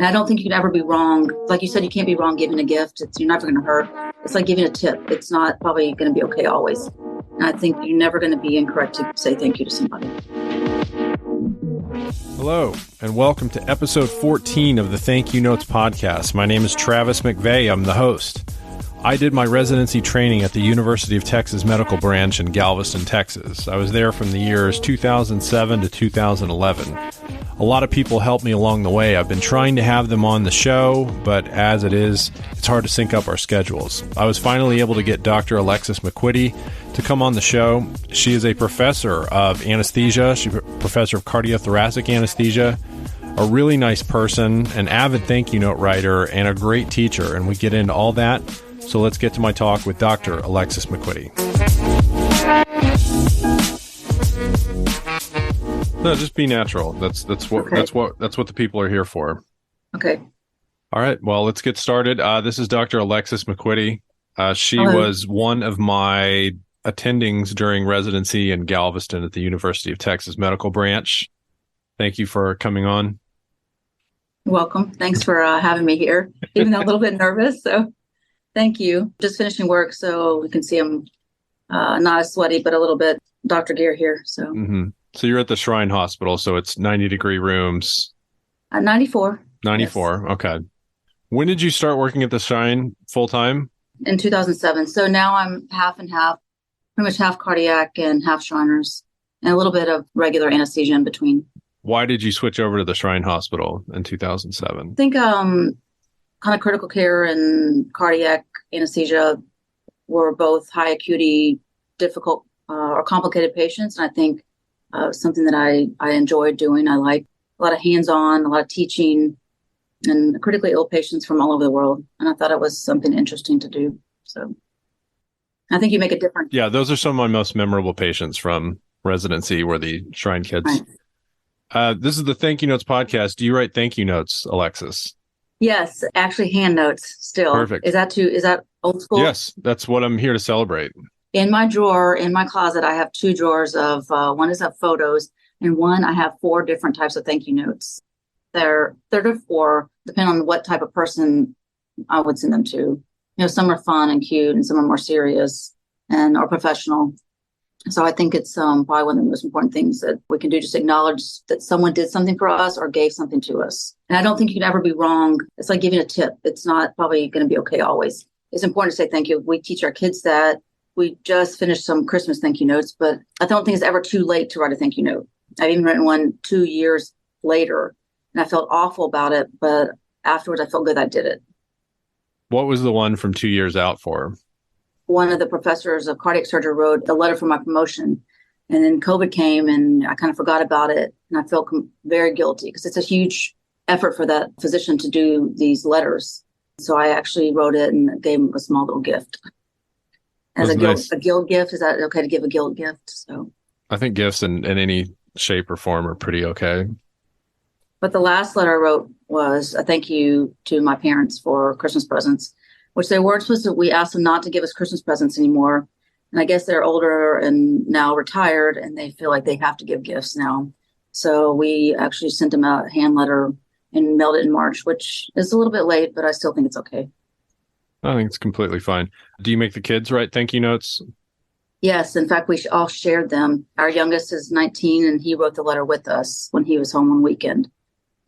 And I don't think you can ever be wrong. Like you said, you can't be wrong giving a gift. You're never going to hurt. It's like giving a tip. It's not probably going to be okay always. And I think you're never going to be incorrect to say thank you to somebody. Hello, and welcome to episode 14 of the Thank You Notes podcast. My name is Travis McVeigh. I'm the host. I did my residency training at the University of Texas Medical Branch in Galveston, Texas. I was there from the years 2007 to 2011. A lot of people helped me along the way. I've been trying to have them on the show, but as it is, it's hard to sync up our schedules. I was finally able to get Dr. Alexis McQuitty to come on the show. She is a professor of anesthesia. She's a professor of cardiothoracic anesthesia, a really nice person, an avid thank you note writer, and a great teacher. And we get into all that. So let's get to my talk with Dr. Alexis McQuitty. No, just be natural. That's what the people are here for. Okay. All right. Well, let's get started. This is Dr. Alexis McQuitty. She Hello. was one of my attendings during residency in Galveston at the University of Texas Medical Branch. Thank you for coming on. You're welcome. Thanks for having me here, even though I'm a little bit nervous. So thank you. Just finishing work, so we can see I'm not as sweaty, but a little bit doctor gear here. So. Mm-hmm. So you're at the Shrine Hospital, so it's 90-degree rooms. 94. 94. Yes. Okay. When did you start working at the Shrine full time? In 2007. So now I'm half and half, pretty much half cardiac and half Shriners, and a little bit of regular anesthesia in between. Why did you switch over to the Shrine Hospital in 2007? I think kind of critical care and cardiac anesthesia were both high acuity, difficult or complicated patients. And I think something that I enjoyed doing. I like a lot of hands-on, a lot of teaching, and critically ill patients from all over the world. And I thought it was something interesting to do. So I think you make a difference. Yeah, those are some of my most memorable patients from residency were the Shrine kids. Right. This is the Thank You Notes podcast. Do you write thank you notes, Alexis? Yes, actually hand notes still. Perfect. Is that old school? Yes, that's what I'm here to celebrate. In my drawer, in my closet, I have two drawers of, one is of photos, and one I have 4 different types of thank you notes. They're 3 to 4, depending on what type of person I would send them to. You know, some are fun and cute, and some are more serious and or professional. So I think it's probably one of the most important things that we can do, just acknowledge that someone did something for us or gave something to us. And I don't think you can ever be wrong. It's like giving a tip. It's not probably going to be okay always. It's important to say thank you. We teach our kids that. We just finished some Christmas thank you notes, but I don't think it's ever too late to write a thank you note. I've even written one 2 years later, and I felt awful about it, but afterwards I felt good that I did it. What was the one from 2 years out for? One of the professors of cardiac surgery wrote a letter for my promotion, and then COVID came, and I kind of forgot about it, and I felt very guilty because it's a huge effort for that physician to do these letters. So I actually wrote it and gave him a small little gift. As a guilt gift, is that okay to give a guilt gift? So I think gifts in any shape or form are pretty okay. But the last letter I wrote was a thank you to my parents for Christmas presents, which they weren't supposed to. We asked them not to give us Christmas presents anymore. And I guess they're older and now retired, and they feel like they have to give gifts now. So we actually sent them a hand letter and mailed it in March, which is a little bit late, but I still think it's okay. I think it's completely fine. Do you make the kids write thank you notes? Yes. In fact, we all shared them. Our youngest is 19, and he wrote the letter with us when he was home one weekend.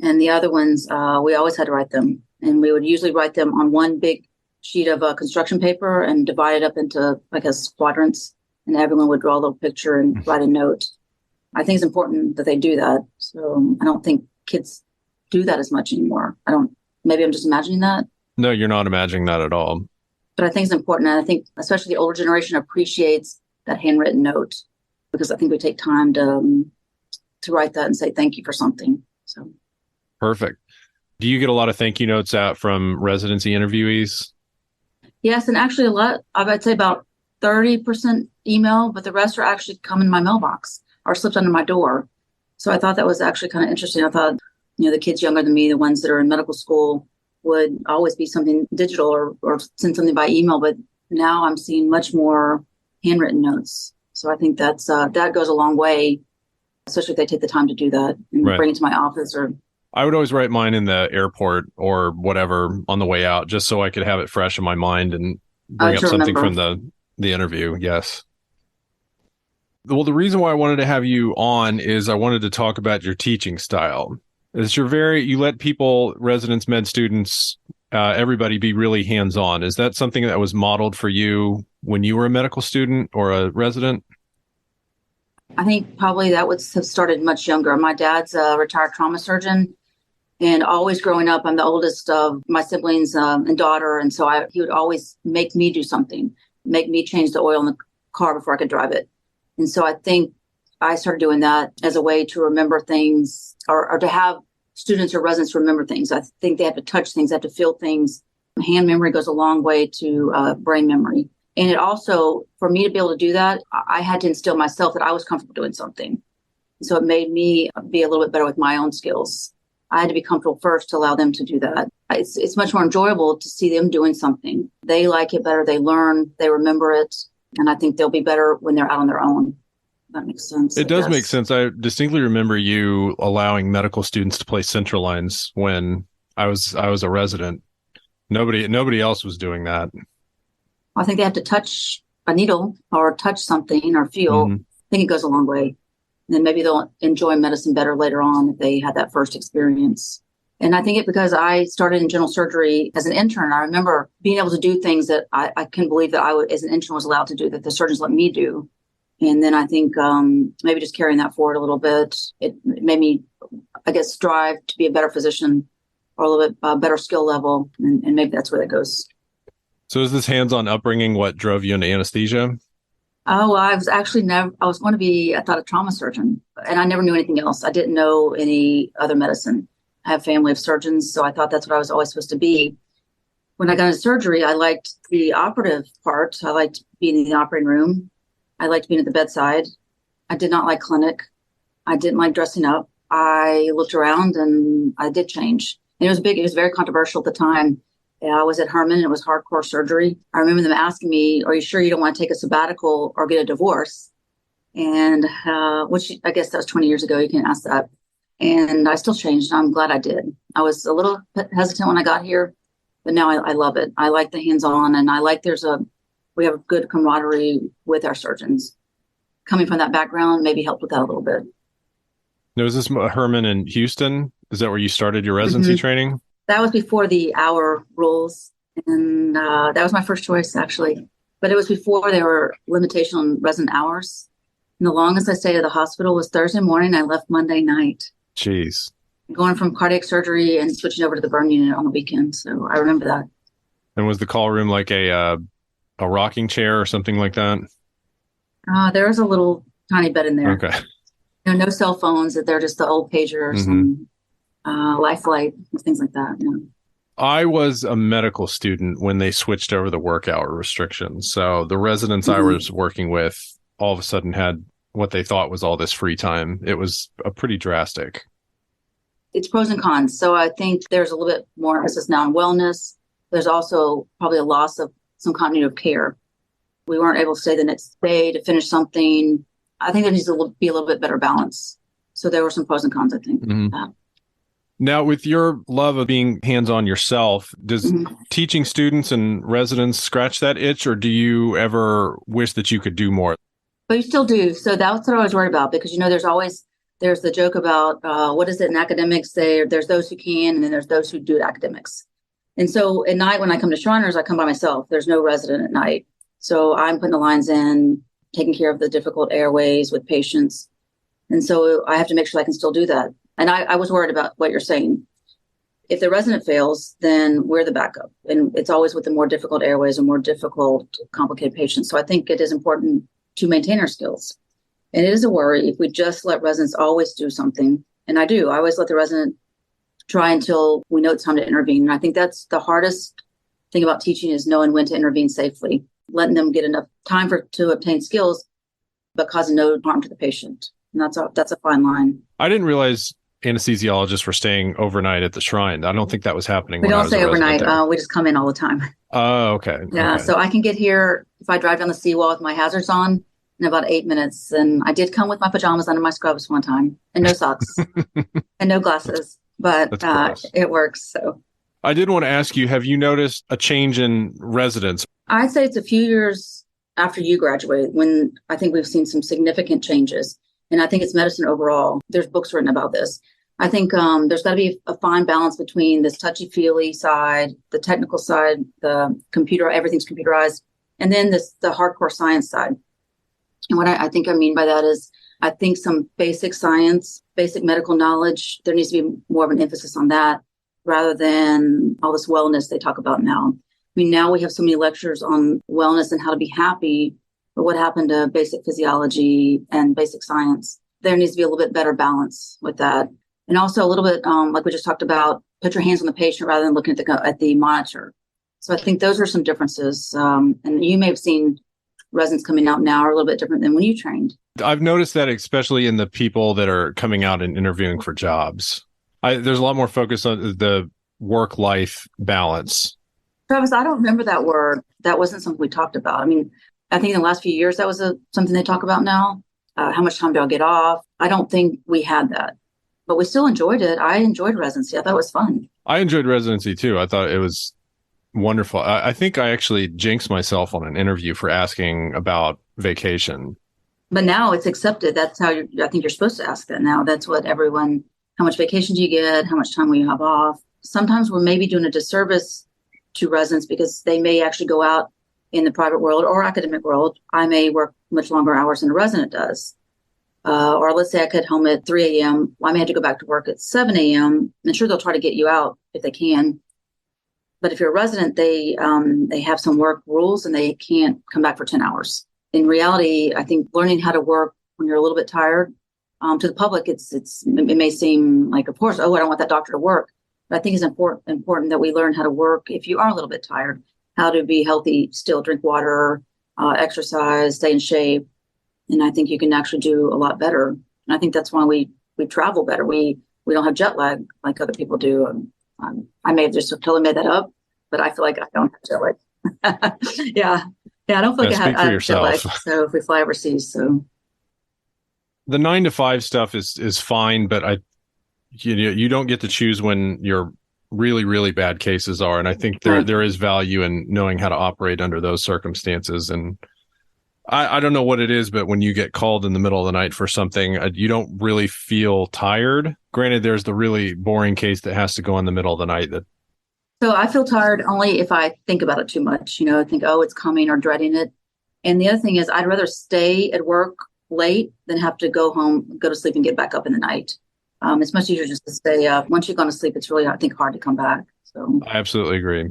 And the other ones, we always had to write them. And we would usually write them on one big sheet of construction paper and divide it up into like as quadrants. And everyone would draw a little picture and write a note. I think it's important that they do that. So I don't think kids do that as much anymore. Maybe I'm just imagining that. No, you're not imagining that at all. But I think it's important. And I think especially the older generation appreciates that handwritten note, because I think we take time to write that and say thank you for something. So perfect. Do you get a lot of thank you notes out from residency interviewees? Yes, and actually a lot. I'd say about 30% email, but the rest are actually come in my mailbox or slipped under my door. So I thought that was actually kind of interesting. I thought, the kids younger than me, the ones that are in medical school, would always be something digital or send something by email. But now I'm seeing much more handwritten notes. So I think that goes a long way, especially if they take the time to do that and right. bring it to my office or I would always write mine in the airport or whatever on the way out, just so I could have it fresh in my mind and bring up To something remember. from the interview. Yes. Well, the reason why I wanted to have you on is I wanted to talk about your teaching style. Is you let people, residents, med students, everybody be really hands-on. Is that something that was modeled for you when you were a medical student or a resident? I think probably that would have started much younger. My dad's a retired trauma surgeon, and always growing up, I'm the oldest of my siblings and daughter, and so he would always make me do something, make me change the oil in the car before I could drive it. And so I think I started doing that as a way to remember things or to have students or residents remember things. I think they have to touch things, they have to feel things. Hand memory goes a long way to brain memory. And it also, for me to be able to do that, I had to instill myself that I was comfortable doing something. So it made me be a little bit better with my own skills. I had to be comfortable first to allow them to do that. It's much more enjoyable to see them doing something. They like it better. They learn, they remember it. And I think they'll be better when they're out on their own. That makes sense. It does make sense. I distinctly remember you allowing medical students to play central lines when I was a resident. Nobody else was doing that. I think they have to touch a needle or touch something or feel. Mm-hmm. I think it goes a long way. And then maybe they'll enjoy medicine better later on if they had that first experience. And I think because I started in general surgery as an intern, I remember being able to do things that I couldn't believe that as an intern was allowed to do, that the surgeons let me do. And then I think maybe just carrying that forward a little bit, it made me, I guess, strive to be a better physician or a little bit better skill level. And maybe that's where that goes. So is this hands-on upbringing what drove you into anesthesia? Oh, I was actually I was going to be, I thought, a trauma surgeon, and I never knew anything else. I didn't know any other medicine. I have a family of surgeons, so I thought that's what I was always supposed to be. When I got into surgery, I liked the operative part. I liked being in the operating room. I liked being at the bedside. I did not like clinic. I didn't like dressing up. I looked around and I did change. And it was big. It was very controversial at the time. I was at Herman and it was hardcore surgery. I remember them asking me, are you sure you don't want to take a sabbatical or get a divorce? And which I guess that was 20 years ago. You can ask that. And I still changed. And I'm glad I did. I was a little hesitant when I got here, but now I love it. I like the hands-on, and I like we have a good camaraderie with our surgeons. Coming from that background maybe helped with that a little bit. Now, is this Herman in Houston? Is that where you started your residency training? That was before the hour rules, and that was my first choice, actually. But it was before there were limitations on resident hours. And the longest I stayed at the hospital was Thursday morning. I left Monday night. Jeez. Going from cardiac surgery and switching over to the burn unit on the weekend. So I remember that. And was the call room like a rocking chair or something like that? There was a little tiny bed in there. Okay. No cell phones. They're just the old pagers and life flight and things like that. Yeah. I was a medical student when they switched over the work hour restrictions. So the residents I was working with all of a sudden had what they thought was all this free time. It was a pretty drastic. It's pros and cons. So I think there's a little bit more emphasis now on wellness. There's also probably a loss of some continuity of care. We weren't able to stay the next day to finish something. I think there needs to be a little bit better balance. So there were some pros and cons, I think. Now, with your love of being hands-on yourself, does teaching students and residents scratch that itch, or do you ever wish that you could do more? But you still do. So that's what I was worried about, because, there's the joke about what is it in academics? There's those who can, and then there's those who do academics. And so at night when I come to Shriners, I come by myself. There's no resident at night. So I'm putting the lines in, taking care of the difficult airways with patients. And so I have to make sure I can still do that. And I was worried about what you're saying. If the resident fails, then we're the backup. And it's always with the more difficult airways and more difficult, complicated patients. So I think it is important to maintain our skills. And it is a worry if we just let residents always do something. And I do. I always let the resident try until we know it's time to intervene. And I think that's the hardest thing about teaching, is knowing when to intervene safely, letting them get enough time to obtain skills, but causing no harm to the patient. And that's a fine line. I didn't realize anesthesiologists were staying overnight at the Shrine. I don't think that was happening. We don't stay overnight. We just come in all the time. Oh, okay. Yeah. Okay. So I can get here if I drive down the seawall with my hazards on in about 8 minutes. And I did come with my pajamas under my scrubs one time, and no socks and no glasses. but That's gross. it works. So I did want to ask you, have you noticed a change in residents? I'd say it's a few years after you graduate when I think we've seen some significant changes. And I think it's medicine overall. There's books written about this. I think there's got to be a fine balance between this touchy-feely side, the technical side, the computer, everything's computerized, and then the hardcore science side. And what I think I mean by that is I think some basic science, basic medical knowledge, there needs to be more of an emphasis on that rather than all this wellness they talk about now. I mean, now we have so many lectures on wellness and how to be happy, but what happened to basic physiology and basic science? There needs to be a little bit better balance with that. And also a little bit, like we just talked about, put your hands on the patient rather than looking at the monitor. So I think those are some differences. And you may have seen residents coming out now are a little bit different than when you trained. I've noticed that especially in the people that are coming out and interviewing for jobs. There's a lot more focus on the work-life balance. Travis, I don't remember that word. That wasn't something we talked about. I mean, I think in the last few years, that was something they talk about now. How much time do I get off? I don't think we had that, but we still enjoyed it. I enjoyed residency. I thought it was fun. I enjoyed residency too. I thought it was wonderful. I think I actually jinxed myself on an interview for asking about vacation. But now it's accepted. That's how I think you're supposed to ask that now. That's what everyone, how much vacation do you get? How much time will you have off? Sometimes we're maybe doing a disservice to residents because they may actually go out in the private world or academic world. I may work much longer hours than a resident does. Or let's say I get home at 3 a.m. Well, I may have to go back to work at 7 a.m. And sure, they'll try to get you out if they can. But if you're a resident, they have some work rules and they can't come back for 10 hours. In reality, I think learning how to work when you're a little bit tired, to the public, it may seem like, of course, oh, I don't want that doctor to work. But I think it's important that we learn how to work if you are a little bit tired, how to be healthy, still drink water, exercise, stay in shape. And I think you can actually do a lot better. And I think that's why we travel better. We don't have jet lag like other people do. I may have just totally made that up, but I feel like I don't have jet lag. Yeah, I don't feel like I have jet lag. So if we fly overseas, so the 9 to 5 stuff is fine, but you don't get to choose when your really, really bad cases are. And I think there is value in knowing how to operate under those circumstances. And I don't know what it is, but when you get called in the middle of the night for something, you don't really feel tired. Granted, there's the really boring case that has to go in the middle of the night. So I feel tired only if I think about it too much, think, oh, it's coming or dreading it. And the other thing is I'd rather stay at work late than have to go home, go to sleep and get back up in the night. It's much easier just to stay up. Once you've gone to sleep, it's really, I think, hard to come back. So I absolutely agree.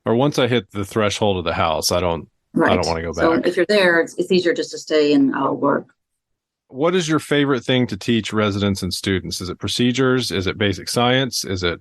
Or once I hit the threshold of the house, I don't want to go back. So if you're there, it's easier just to stay and work. What is your favorite thing to teach residents and students? Is it procedures? Is it basic science? Is it?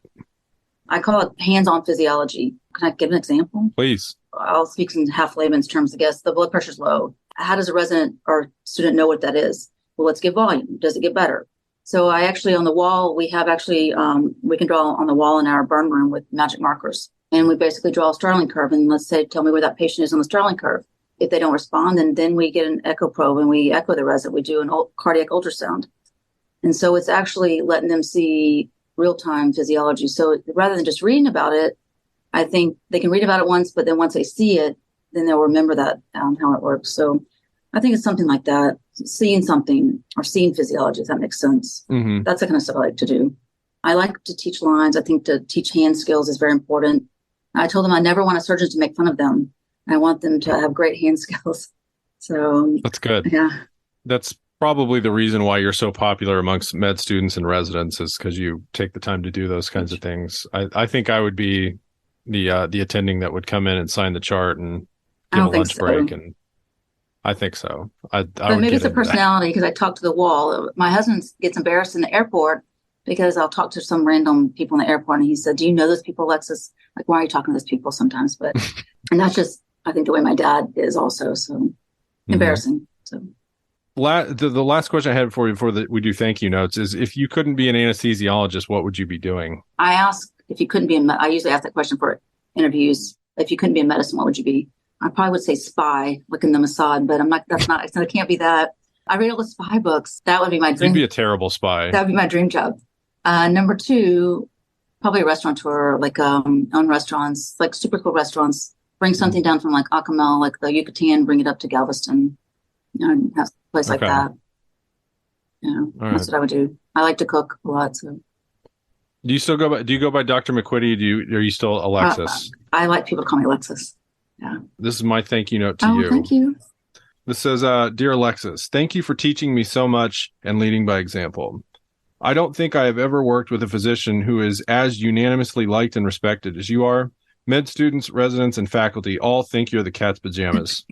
I call it hands-on physiology. Can I give an example? Please. I'll speak in half layman's terms, I guess. The blood pressure's low. How does a resident or student know what that is? Well, let's give volume. Does it get better? So I actually, on the wall, we have actually, we can draw on the wall in our burn room with magic markers. And we basically draw a Starling curve. And let's say, tell me where that patient is on the Starling curve. If they don't respond, then we get an echo probe and we echo the resident. We do an cardiac ultrasound. And so it's actually letting them see real-time physiology. So rather than just reading about it, I think they can read about it once, but then once they see it, then they'll remember that, how it works. So I think it's something like that, seeing something or seeing physiology, if that makes sense. Mm-hmm. That's the kind of stuff I like to do. I like to teach lines. I think to teach hand skills is very important. I told them I never want a surgeon to make fun of them. I want them to have great hand skills. So that's good. Yeah. That's probably the reason why you're so popular amongst med students and residents is because you take the time to do those kinds of things. I think I would be the attending that would come in and sign the chart and give a lunch break. And I think so. But maybe it's a personality because I talk to the wall. My husband gets embarrassed in the airport because I'll talk to some random people in the airport. And he said, do you know those people, Alexis? Like, why are you talking to those people sometimes? But, and that's just, I think the way my dad is also. So embarrassing. So. The last question I had for you before we do thank you notes is if you couldn't be an anesthesiologist, what would you be doing? I ask if you couldn't be I usually ask that question for interviews. If you couldn't be in medicine, what would you be? I probably would say spy, like in the Mossad, but it can't be that. I read all the spy books. That would be my dream. You'd be a terrible spy. That would be my dream job. Number two, probably a restaurateur, like own restaurants, like super cool restaurants. Bring something down from like Acapulco, like the Yucatan, bring it up to Galveston, and have a place like Okay. that. All That's right. what I would do. I like to cook a lot, so Do you go by Dr. McQuitty? Are you still Alexis? I like people to call me Alexis. Yeah. This is my thank you note to Oh, you. thank you. This says, Dear Alexis, thank you for teaching me so much and leading by example. I don't think I have ever worked with a physician who is as unanimously liked and respected as you are. Med students, residents, and faculty all think you're the cat's pajamas.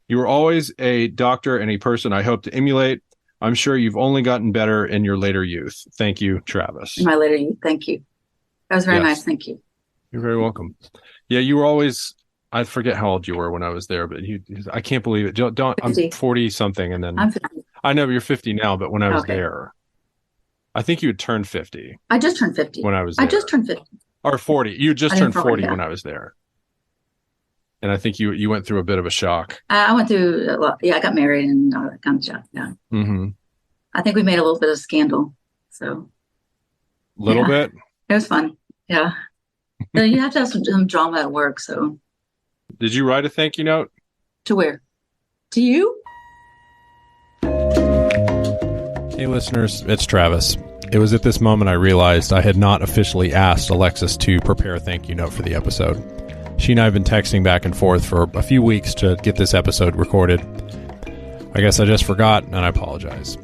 You were always a doctor and a person I hope to emulate. I'm sure you've only gotten better in your later youth. Thank you, Travis. In my later youth, thank you. That was very nice. Thank you. You're very welcome. Yeah, you were always, I forget how old you were when I was there, but I can't believe it. Don't I'm 40 something. And then I'm 50. I know you're 50 now, but when I was there, I think you had turned 50. I just turned 50. When I was there. I just turned 50. Or 40. You just turned 40 when I was there. And I think you went through a bit of a shock. I went through a lot. Yeah, I got married and all that kind of stuff. Yeah. Mm-hmm. I think we made a little bit of scandal. So. Little bit? It was fun. Yeah. You have to have some drama at work. So. Did you write a thank you note? To where? To you? Hey, listeners, it's Travis. It was at this moment I realized I had not officially asked Alexis to prepare a thank you note for the episode. She and I have been texting back and forth for a few weeks to get this episode recorded. I guess I just forgot, and I apologize.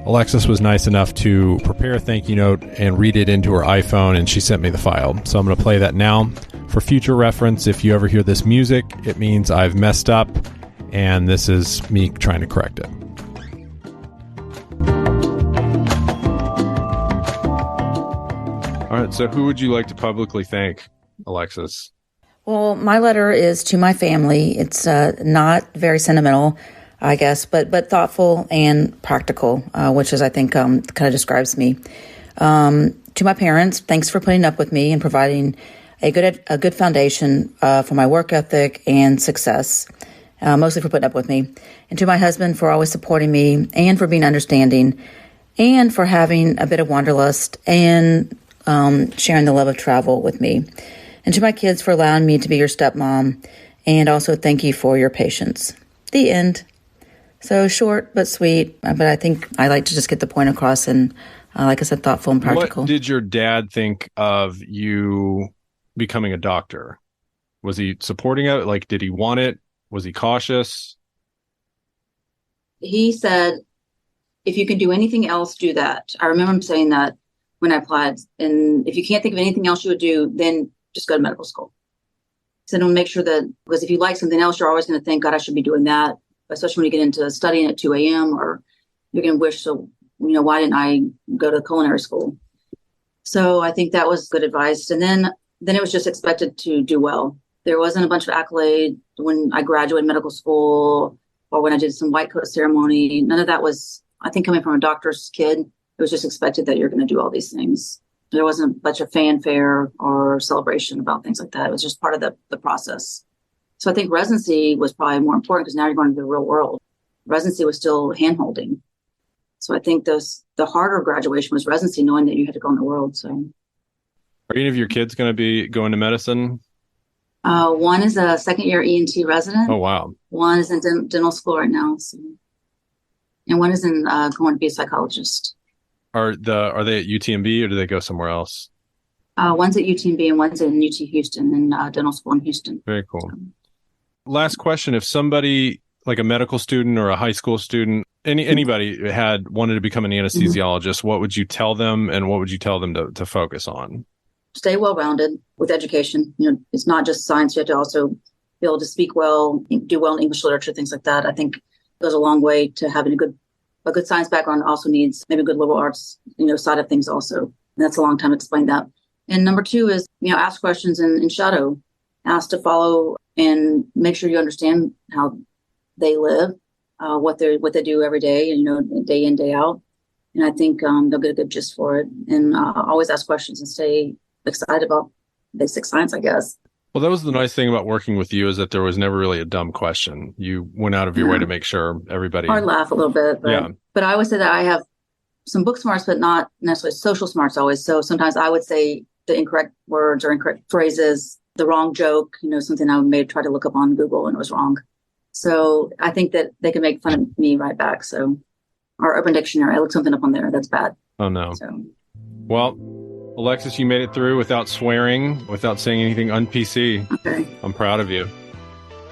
Alexis was nice enough to prepare a thank you note and read it into her iPhone, and she sent me the file. So I'm going to play that now. For future reference, if you ever hear this music, it means I've messed up, and this is me trying to correct it. All right, so who would you like to publicly thank, Alexis? Well, my letter is to my family. It's not very sentimental, I guess, but thoughtful and practical, which is, I think, kind of describes me. To my parents, thanks for putting up with me and providing a good foundation for my work ethic and success, mostly for putting up with me. And to my husband for always supporting me and for being understanding and for having a bit of wanderlust and sharing the love of travel with me. And to my kids for allowing me to be your stepmom, and also thank you for your patience. The end. So short but sweet, but I think I like to just get the point across and, like I said, thoughtful and practical. What did your dad think of you becoming a doctor? Was he supporting it? Like, did he want it? Was he cautious? He said, if you can do anything else, do that. I remember him saying that when I applied. And if you can't think of anything else you would do, then just go to medical school. So don't make sure that, because if you like something else, you're always going to think, God, I should be doing that. Especially when you get into studying at 2 a.m. or you're going to wish, so, why didn't I go to culinary school? So I think that was good advice. And then it was just expected to do well. There wasn't a bunch of accolade when I graduated medical school or when I did some white coat ceremony. None of that was, I think, coming from a doctor's kid. It was just expected that you're going to do all these things. There wasn't a bunch of fanfare or celebration about things like that. It was just part of the process. So I think residency was probably more important because now you're going to the real world. Residency was still hand-holding. So I think the harder graduation was residency, knowing that you had to go in the world. So, are any of your kids going to be going to medicine? One is a second-year ENT resident. Oh, wow. One is in dental school right now. So. And one is in going to be a psychologist. Are they at UTMB or do they go somewhere else? One's at UTMB and one's in UT Houston in dental school in Houston. Very cool. Last question. If somebody like a medical student or a high school student, anybody wanted to become an anesthesiologist, what would you tell them and what would you tell them to focus on? Stay well-rounded with education. It's not just science. You have to also be able to speak well, do well in English literature, things like that. I think it goes a long way to having a good science background. Also needs maybe a good liberal arts, side of things also. And that's a long time to explain that. And number two is, ask questions and shadow. Ask to follow and make sure you understand how they live, what they do every day, and, day in, day out. And I think they'll get a good gist for it. And always ask questions and stay excited about basic science, I guess. Well, that was the nice thing about working with you is that there was never really a dumb question. You went out of your way to make sure everybody... Or laugh a little bit. But I always say that I have some book smarts, but not necessarily social smarts always. So sometimes I would say the incorrect words or incorrect phrases, the wrong joke, something I may try to look up on Google and it was wrong. So I think that they can make fun of me right back. So, or Urban Dictionary, I looked something up on there. That's bad. Oh, no. So. Well, Alexis, you made it through without swearing, without saying anything un-PC. Okay. I'm proud of you.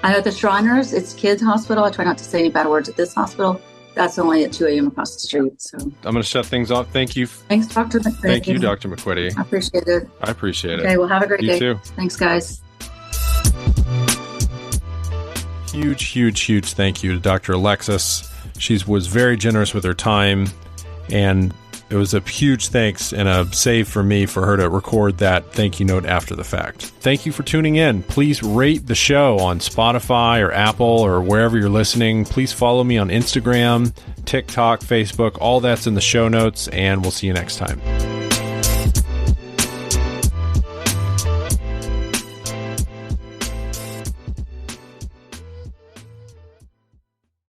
I know at the Shriners, it's kids hospital. I try not to say any bad words at this hospital. That's only at 2 a.m. across the street. So I'm going to shut things off. Thank you. Thanks, Dr. McQuitty. Thank you, Dr. McQuitty. I appreciate it. I appreciate it. Okay, well, have a great day. You too. Thanks, guys. Huge thank you to Dr. Alexis. She was very generous with her time, and it was a huge thanks and a save for me for her to record that thank you note after the fact. Thank you for tuning in. Please rate the show on Spotify or Apple or wherever you're listening. Please follow me on Instagram, TikTok, Facebook. All that's in the show notes, and we'll see you next time.